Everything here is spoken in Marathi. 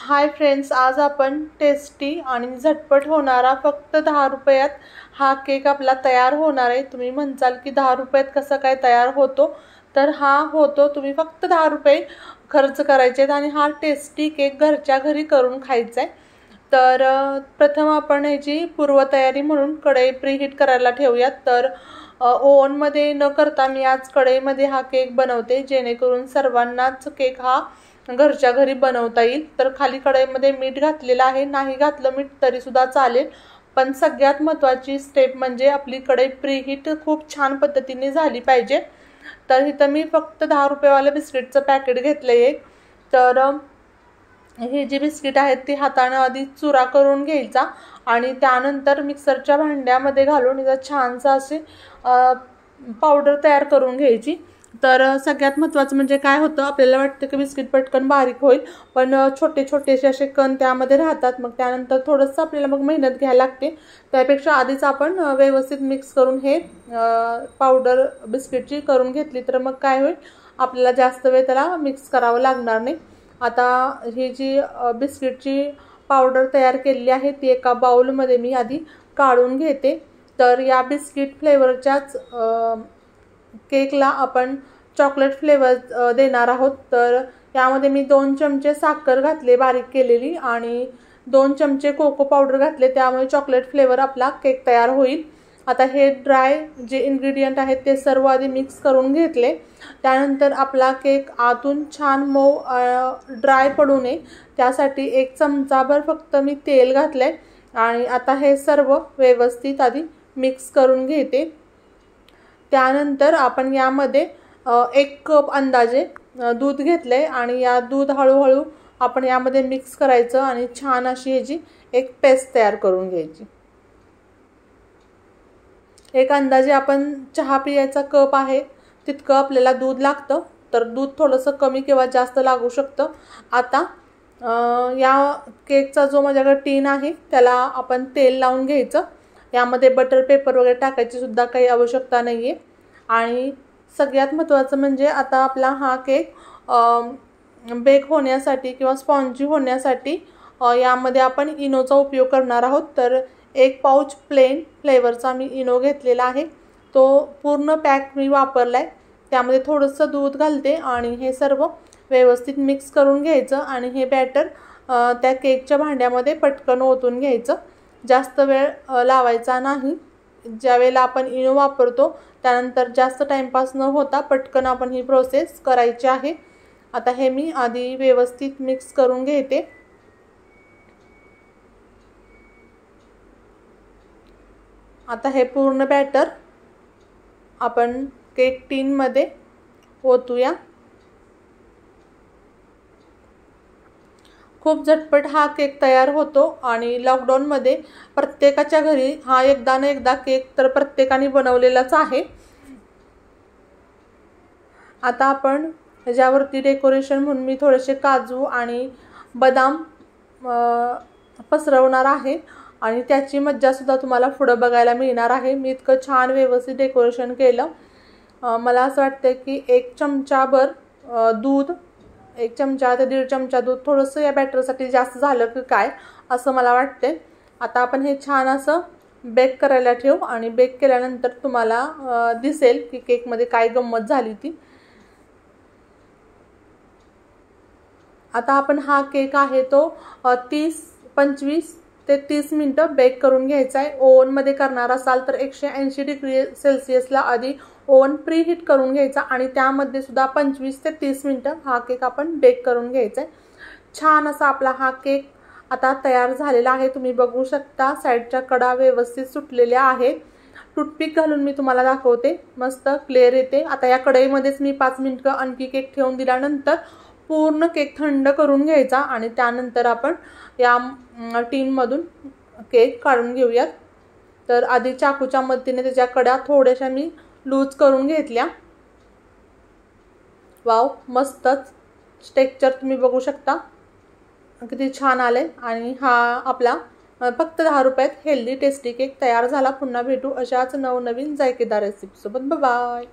हाय फ्रेंड्स, आज आपण टेस्टी आणि झटपट होणारा फक्त 10 रुपयात हा केक आपला तयार होणार आहे। तुम्ही म्हणसाल की 10 रुपयात कसा काय तयार होतो, तर हा होतो। तुम्ही फक्त 10 रुपये खर्च करायचे आणि हा टेस्टी केक घरच्या घरी करून खायचा आहे। तर प्रथम आपण याची पूर्वतयारी म्हणून कढई प्रीहीट करायला ठेवूयात। तर ओव्हन मध्ये न करता मी आज कढईमध्ये हा केक बनवते, जेणेकरून सर्वांनाच केक हा घरच्या घरी बनवता येईल। तर खाली कढईमध्ये मीठ घातलेलं आहे, नाही घातलं मीठ तरी सुद्धा चालेल, पण सगळ्यात महत्त्वाची स्टेप म्हणजे आपली कढई प्रीहीट खूप छान पद्धतीने झाली पाहिजे। तर इथं मी फक्त 10 रुपयेवाले बिस्किटचं पॅकेट घेतलंय एक। तर हे जी बिस्किट आहेत ती हाताने आधी चुरा करून घ्यायचा आणि त्यानंतर मिक्सरच्या भांड्यामध्ये घालून याचा छानसा असे पावडर तयार करून घ्यायची। तर सगळ्यात महत्त्वाचं म्हणजे काय होतं, आपल्याला वाटतं की बिस्किट पटकन बारीक होईल, पण छोटे छोटेसे असे कण त्यामध्ये राहतात। मग त्यानंतर थोडंसं आपल्याला मग मेहनत घ्यायला लागते। त्यापेक्षा आधीच आपण व्यवस्थित मिक्स करून हे पावडर बिस्किटची करून घेतली तर मग काय होईल, आपल्याला जास्त वेळ त्याला मिक्स करावं लागणार नाही। आता ही जी बिस्किटची पावडर तयार केलेली आहे ती एका बाउलमध्ये मी आधी काढून घेते। तर या बिस्किट फ्लेवरच्याच केकला आपण चॉकलेट फ्लेवर देणार आहोत। तर यामध्ये मी 2 चमचे साखर घातले बारीक केलेली आणि 2 चमचे कोको पावडर घातले, त्यामुळे चॉकलेट फ्लेवर आपला केक तयार होईल। आता हे ड्राय जे इन्ग्रेडियंट आहेत ते सर्व आधी मिक्स करून घेतले। त्यानंतर आपला केक आतून छान मऊ ड्राय पडू नये त्यासाठी 1 चमचाभर फक्त मी तेल घातले आणि आता हे सर्व व्यवस्थित आधी मिक्स करून घेते। त्यानंतर आपण यामध्ये 1 कप अंदाजे दूध घेतले आणि या दूध हळूहळू आपण यामध्ये मिक्स करायचं आणि छान अशी याची एक पेस्ट तयार करून घ्यायची। एक अंदाजे आपण चहा पियाचा कप आहे तितकं आपल्याला दूध लागतं, तर दूध थोडंसं कमी किंवा जास्त लागू शकतं। आता या केकचा जो माझ्याकडे टीन आहे त्याला आपण तेल लावून घ्यायचं। यामध्ये बटर पेपर वगैरे टाकायची सुद्धा काही आवश्यकता नाहीये। आणि सगळ्यात महत्त्वाचं म्हणजे आता आपला हा केक बेक होण्यासाठी किंवा स्पॉन्जी होण्यासाठी यामध्ये आपण इनोचा उपयोग करणार आहोत। तर 1 पाउच प्लेन फ्लेवरचा मी इनो घेतलेला आहे, तो पूर्ण पॅक मी वापरलाय। त्यामध्ये थोडंसं दूध घालते आणि हे सर्व व्यवस्थित मिक्स करून घ्यायचं आणि हे बॅटर त्या केकच्या भांड्यामध्ये पटकन ओतून घ्यायचं, जास्त वेळ लावायचा नाही। ज्यावेळेला आपण इनो वापरतो त्यानंतर जास्त टाइमपास न होता पटकन आपण ही प्रोसेस करायची आहे। आता हे मी आधी व्यवस्थित मिक्स करून घेते। आता हे पूर्ण बॅटर आपण केक टीन मध्ये ओतूया। खूप झटपट हा केक तयार होतो आणि लॉकडाऊन मध्ये प्रत्येकाच्या घरी हा एकदा ना एकदा केक तर प्रत्येकाने बनवलेलाच आहे। आता आपण ह्याच्यावरती डेकोरेशन म्हणून मी थोडेसे काजू आणि बदाम पसरवणार आहे आणि त्याची मज्जा सुद्धा तुम्हाला पुढे बघायला मिळणार आहे। मी इतकं छान व्यवस्थित डेकोरेशन केलं। मला असं वाटतं की 1 चमचाभर दूध, 1 चमचा ते 1.5 चमचा दूध, थोडंसं या बॅटरसाठी जास्त झालं की काय असं मला वाटते। आता आपण हे छान असं बेक करायला ठेवू आणि बेक केल्यानंतर तुम्हाला दिसेल की केकमध्ये काय गंमत झाली ती। आता आपण हा केक आहे तो 25 ते 30 मिनिटं बेक करून घ्यायचा आहे। ओव्हनमध्ये करणार असाल तर 180 डिग्री सेल्सिअसला आधी ओव्हन प्रीहीट करून घ्यायचा आणि त्यामध्ये सुद्धा 25 ते 30 मिनिटं हा केक आपण बेक करून घ्यायचा आहे। छान असा आपला हा केक आता तयार झालेला आहे। तुम्ही बघू शकता साईडच्या कडा व्यवस्थित सुटलेल्या आहेत। टूथपिक घालून मी तुम्हाला दाखवते, मस्त क्लिअर येते। आता या कढईमध्येच मी 5 मिनिटं आणखी केक ठेवून दिल्यानंतर पूर्ण केक थंड करून घ्यायचा आणि त्यानंतर आपण या टीन मधून केक काढून घेऊयात। तर आधी चाकूच्या मदतीने त्याच्या कडा थोड्याशा मी लूज करून घेतल्या। वाव, मस्तच टेक्स्चर तुम्ही बघू शकता किती छान आले। आणि हा आपला फक्त 10 रुपयात हेल्दी टेस्टी केक तयार झाला। पुन्हा भेटू अशाच नवनवीन जायकेदार रेसिपी सोबत। Bye bye.